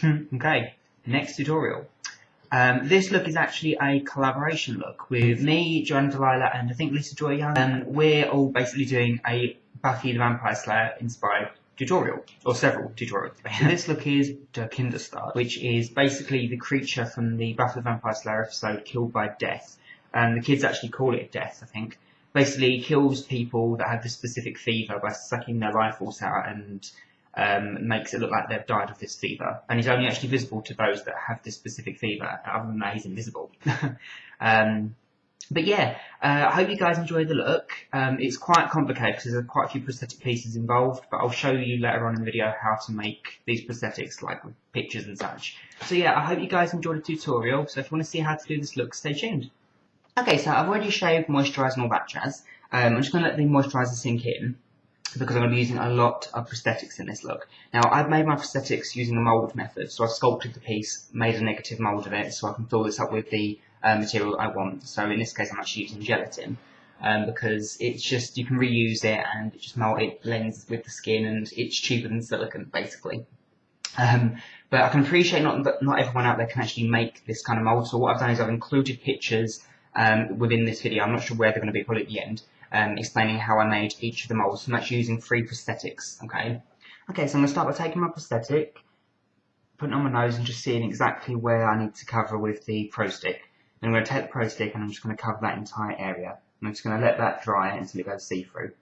Okay, next tutorial. This look is actually a collaboration look with me, JoannaDelilah, and I think Lisajoyyoung. We're all basically doing a Buffy the Vampire Slayer inspired tutorial, or several tutorials. So this look is the Kindestod, which is basically the creature from the Buffy the Vampire Slayer episode Killed by Death. The kids actually call it Death, I think. Basically kills people that have this specific fever by sucking their life force out and makes it look like they've died of this fever. And he's only actually visible to those that have this specific fever. Other than that, he's invisible. But yeah, I hope you guys enjoyed the look. It's quite complicated because there's quite a few prosthetic pieces involved, but I'll show you later on in the video how to make these prosthetics, like with pictures and such. So yeah, I hope you guys enjoyed the tutorial. So if you want to see how to do this look, stay tuned. Okay, so I've already shaved, moisturised and all that jazz. I'm just going to let the moisturiser sink in, because I'm going to be using a lot of prosthetics in this look. Now, I've made my prosthetics using the mould method, so I've sculpted the piece, made a negative mould of it, so I can fill this up with the material that I want. So in this case, I'm actually using gelatin, because it's just, you can reuse it, and it just it blends with the skin, and it's cheaper than silicone, basically. But I can appreciate not everyone out there can actually make this kind of mould, so what I've done is I've included pictures within this video. I'm not sure where they're going to be, probably at the end. Explaining how I made each of the molds. So I'm actually using 3 prosthetics, okay? Okay, so I'm going to start by taking my prosthetic, putting it on my nose and just seeing exactly where I need to cover with the Pro Stick. Then I'm going to take the Pro Stick and I'm just going to cover that entire area. And I'm just going to let that dry until it goes see-through.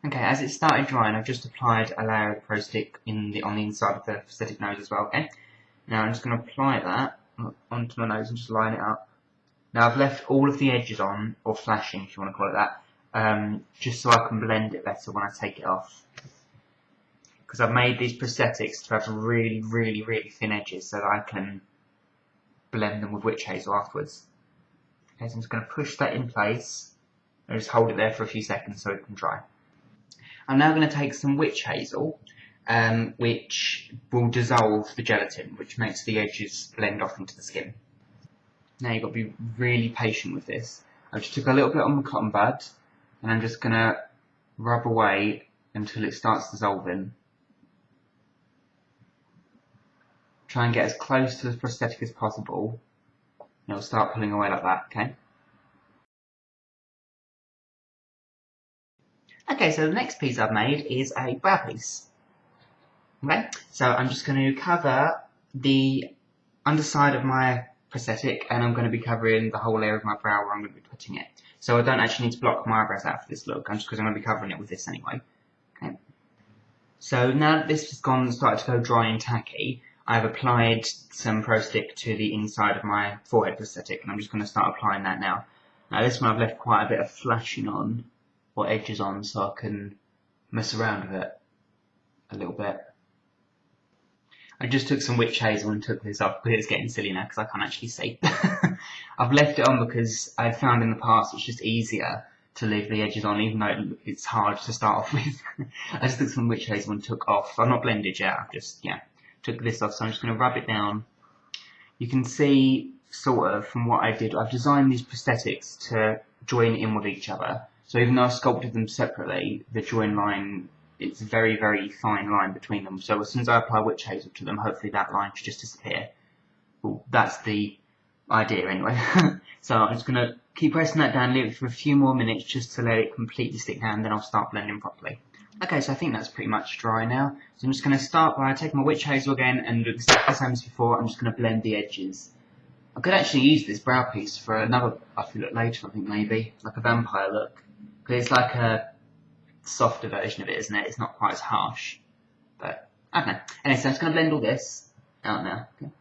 Okay, as it started drying, I've just applied a layer of the Pro Stick on the inside of the prosthetic nose as well, okay? Now I'm just going to apply that onto my nose and just line it up. Now I've left all of the edges on, or flashing if you want to call it that, just so I can blend it better when I take it off. Because I've made these prosthetics to have really, really, really thin edges so that I can blend them with witch hazel afterwards. Okay, so I'm just going to push that in place and just hold it there for a few seconds so it can dry. I'm now going to take some witch hazel, which will dissolve the gelatin, which makes the edges blend off into the skin. Now you've got to be really patient with this. I just took a little bit on my cotton bud and I'm just going to rub away until it starts dissolving. Try and get as close to the prosthetic as possible and it'll start pulling away like that, okay? Okay, so the next piece I've made is a brow piece. Okay, so I'm just going to cover the underside of my prosthetic and I'm going to be covering the whole area of my brow where I'm going to be putting it. So I don't actually need to block my eyebrows out for this look, because I'm going to be covering it with this anyway. Okay. So now that this has started to go dry and tacky, I've applied some Pro Stick to the inside of my forehead prosthetic and I'm just going to start applying that now. Now this one I've left quite a bit of flashing on, or edges on, so I can mess around with it a little bit. I just took some witch hazel and took this off because it's getting silly now because I can't actually see. I've left it on because I've found in the past it's just easier to leave the edges on, even though it's hard to start off with. I just took some witch hazel and took off. I've not blended yet, I've just, took this off. So I'm just going to rub it down. You can see, sort of, from what I did, I've designed these prosthetics to join in with each other. So even though I sculpted them separately, the join line, it's a very, very fine line between them. So as soon as I apply witch hazel to them, hopefully that line should just disappear. Well, that's the idea anyway. So I'm just going to keep pressing that down, leave it for a few more minutes just to let it completely stick down, then I'll start blending properly. Okay, so I think that's pretty much dry now. So I'm just going to start by taking my witch hazel again and do exactly the same as before. I'm just going to blend the edges. I could actually use this brow piece for another Buffy look later, I think maybe, like a vampire look. Because it's like a softer version of it, isn't it? It's not quite as harsh, but I don't know. Anyway, so I'm just going to blend all this out now. Okay.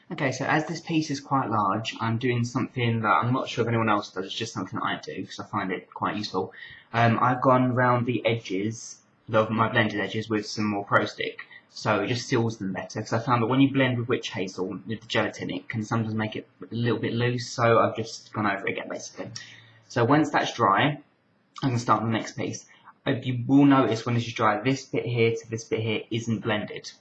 Okay, so as this piece is quite large, I'm doing something that I'm not sure if anyone else does. It's just something that I do because I find it quite useful. I've gone round the edges of my blended edges with some more Pro Stick. So it just seals them better, because I found that when you blend with witch hazel with the gelatin, it can sometimes make it a little bit loose, so I've just gone over it again basically. So once that's dry, I can start on the next piece. You will notice when this is dry, this bit here to this bit here isn't blended.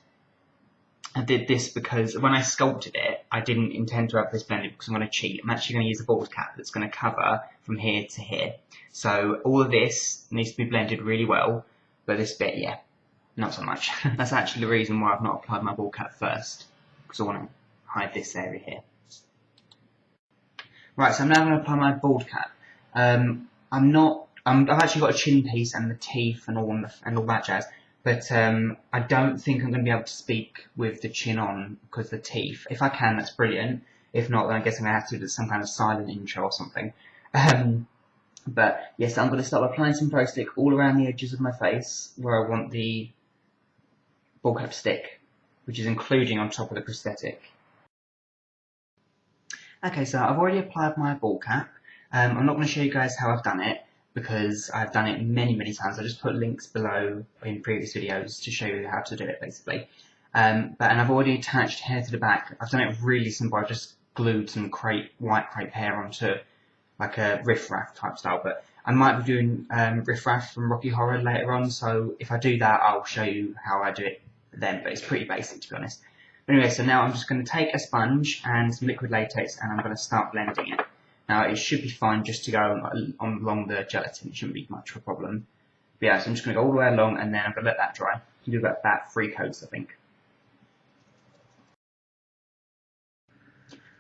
I did this because when I sculpted it, I didn't intend to have this blended because I'm going to cheat. I'm actually going to use a bald cap that's going to cover from here to here. So all of this needs to be blended really well, but this bit, yeah, not so much. That's actually the reason why I've not applied my bald cap first, because I want to hide this area here. Right, so I'm now going to apply my bald cap. I've actually got a chin piece and the teeth and all that jazz. But I don't think I'm going to be able to speak with the chin on because the teeth. If I can, that's brilliant. If not, then I guess I'm going to have to do some kind of silent intro or something. But yes, I'm going to start applying some prosthetic all around the edges of my face where I want the bald cap to stick, which is including on top of the prosthetic. Okay, so I've already applied my bald cap. I'm not going to show you guys how I've done it, because I've done it many times. I just put links below in previous videos to show you how to do it, basically. And I've already attached hair to the back. I've done it really simple. I've just glued some white crepe hair onto like a riff-raff type style. But I might be doing riff-raff from Rocky Horror later on, so if I do that, I'll show you how I do it then. But it's pretty basic, to be honest. But anyway, so now I'm just going to take a sponge and some liquid latex, and I'm going to start blending it. Now, it should be fine just to go along the gelatin. It shouldn't be much of a problem. But yeah, so I'm just going to go all the way along, and then I'm going to let that dry. You can do about 3 coats, I think.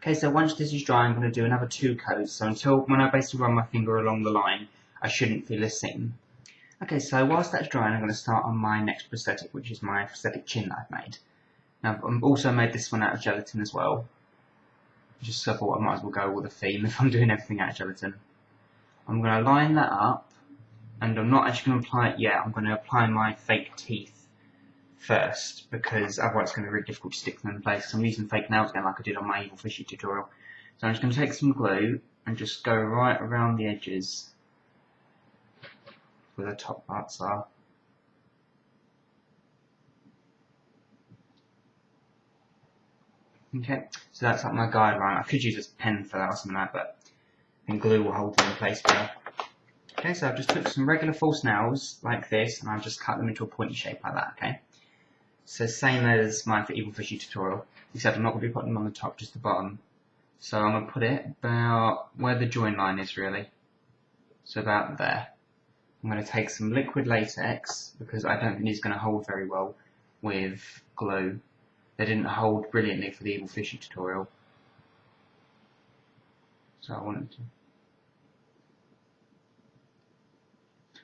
Okay, so once this is dry, I'm going to do another 2 coats. So until when I basically run my finger along the line, I shouldn't feel a seam. Okay, so whilst that's drying, I'm going to start on my next prosthetic, which is my prosthetic chin that I've made. Now, I've also made this one out of gelatin as well. Just so I thought I might as well go with the theme if I'm doing everything out of gelatin. I'm going to line that up, and I'm not actually going to apply it yet. I'm going to apply my fake teeth first, because otherwise it's going to be really difficult to stick them in place. I'm using fake nails again like I did on my Evil Fishy tutorial. So I'm just going to take some glue and just go right around the edges where the top parts are. Okay, so that's like my guideline. I could use a pen for that or something like that, but I think glue will hold them in place better. Okay, so I've just took some regular false nails like this, and I've just cut them into a pointy shape like that, okay? So same as mine for Evil Fishy tutorial, except I'm not going to be putting them on the top, just the bottom. So I'm going to put it about where the join line is, really. So about there. I'm going to take some liquid latex, because I don't think it's going to hold very well with glue. They didn't hold brilliantly for the Evil Fishy tutorial. So I wanted to.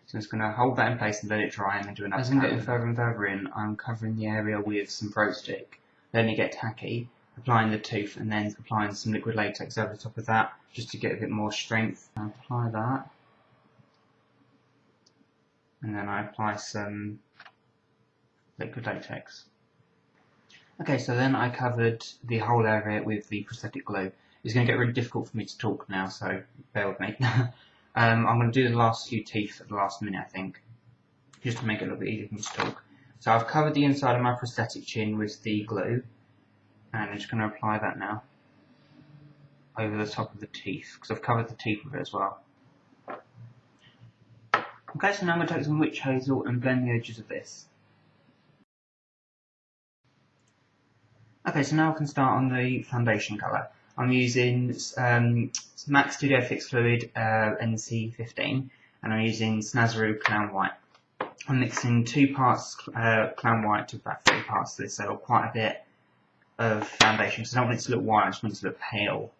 So I'm just going to hold that in place and let it dry and then do another. As I'm getting further and further in, I'm covering the area with some pro stick. Then you get tacky, applying the tooth and then applying some liquid latex over the top of that, just to get a bit more strength. I apply that. And then I apply some liquid latex. Okay, so then I covered the whole area with the prosthetic glue. It's going to get really difficult for me to talk now, so bear with me. I'm going to do the last few teeth at the last minute, I think, just to make it a little bit easier for me to talk. So I've covered the inside of my prosthetic chin with the glue, and I'm just going to apply that now over the top of the teeth, because I've covered the teeth with it as well. Okay, so now I'm going to take some witch hazel and blend the edges of this. Okay, so now I can start on the foundation colour. I'm using MAC Studio Fix Fluid NC15, and I'm using Snazaroo Clown White. I'm mixing 2 parts Clown White to about 3 parts of this, so quite a bit of foundation, because I don't want it to look white, I just want it to look pale,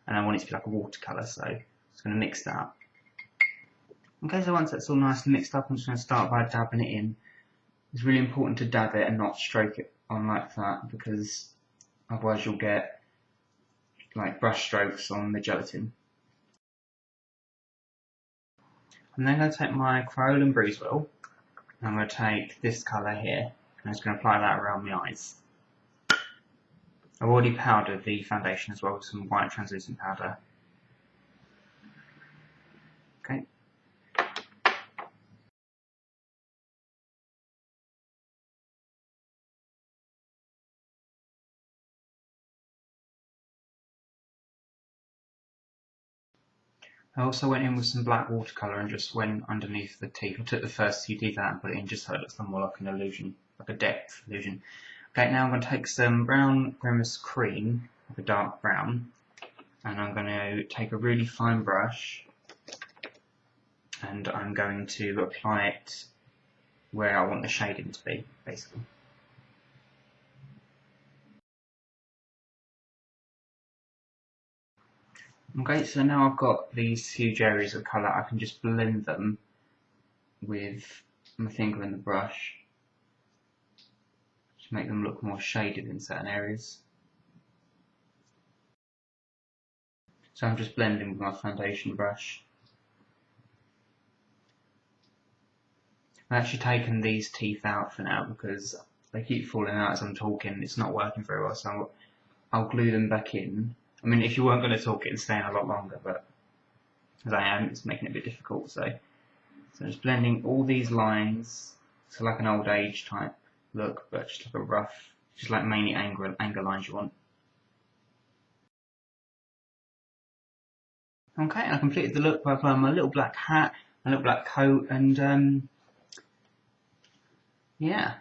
and I want it to be like a watercolour, so I'm just going to mix that up. Okay, so once that's all nicely mixed up, I'm just going to start by dabbing it in. It's really important to dab it and not stroke it on like that, because otherwise you'll get like brush strokes on the gelatin. I'm then going to take my Crayola Bruise Wheel, and I'm going to take this colour here, and I'm just going to apply that around my eyes. I've already powdered the foundation as well with some white translucent powder. Okay. I also went in with some black watercolour and just went underneath the teeth. I took the first few teeth out and put it in just so it looks more like an illusion, like a depth illusion. Okay, now I'm going to take some brown Grimace cream, like a dark brown, and I'm going to take a really fine brush and I'm going to apply it where I want the shading to be, basically. Okay, so now I've got these huge areas of colour, I can just blend them with my finger and the brush to make them look more shaded in certain areas. So I'm just blending with my foundation brush. I've actually taken these teeth out for now because they keep falling out as I'm talking. It's not working very well, so I'll glue them back in. I mean, if you weren't going to talk, it'd stay in a lot longer, but as I am, it's making it a bit difficult. So just blending all these lines to like an old age type look, but just like a rough, just like mainly anger lines you want. Okay, and I completed the look by applying my little black hat, my little black coat, and yeah.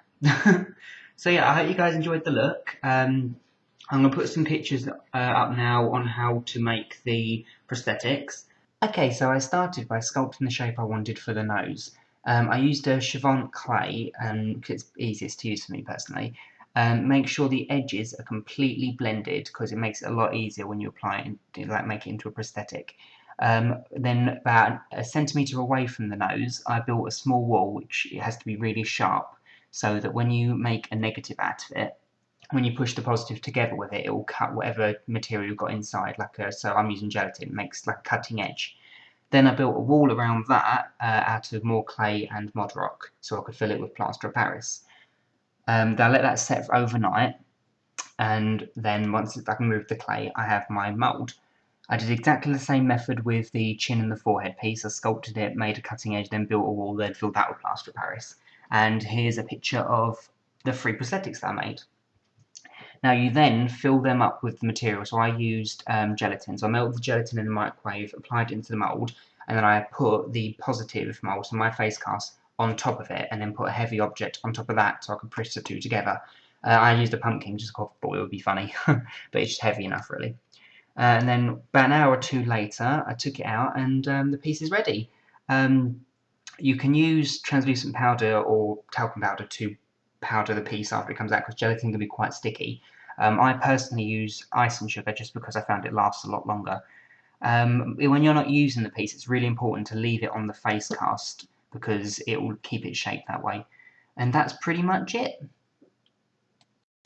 So yeah, I hope you guys enjoyed the look. I'm going to put some pictures up now on how to make the prosthetics. Okay, so I started by sculpting the shape I wanted for the nose. I used a Chavant clay, because it's easiest to use for me personally. Make sure the edges are completely blended because it makes it a lot easier when you apply it, like make it into a prosthetic. Then about a centimetre away from the nose, I built a small wall which it has to be really sharp so that when you make a negative out of it, when you push the positive together with it, it will cut whatever material you've got inside. So I'm using gelatin, it makes like a cutting edge. Then I built a wall around that out of more clay and mod rock, so I could fill it with plaster of Paris. Then I let that set for overnight, and then once I can remove the clay, I have my mould. I did exactly the same method with the chin and the forehead piece. I sculpted it, made a cutting edge, then built a wall, then filled that with plaster of Paris. And here's a picture of the 3 prosthetics that I made. Now you then fill them up with the material. So I used gelatin. So I melted the gelatin in the microwave, applied it into the mould, and then I put the positive mould, so my face cast, on top of it, and then put a heavy object on top of that so I could push the two together. I used a pumpkin just because I thought it would be funny, but it's just heavy enough really. And then about an hour or two later, I took it out and the piece is ready. You can use translucent powder or talcum powder to powder the piece after it comes out because gelatin can be quite sticky. I personally use ice and sugar just because I found it lasts a lot longer. When you're not using the piece, it's really important to leave it on the face cast because it will keep its shape that way. And that's pretty much it.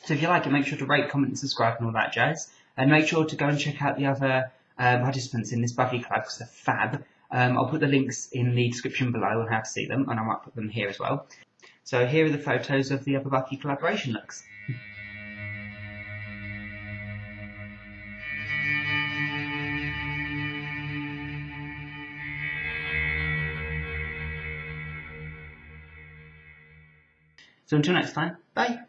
So if you like it, make sure to rate, comment and subscribe and all that jazz. And make sure to go and check out the other participants in this Buffy collab because they're fab. I'll put the links in the description below on how to see them, and I might put them here as well. So here are the photos of the other Buffy collaboration looks. So until next time, bye!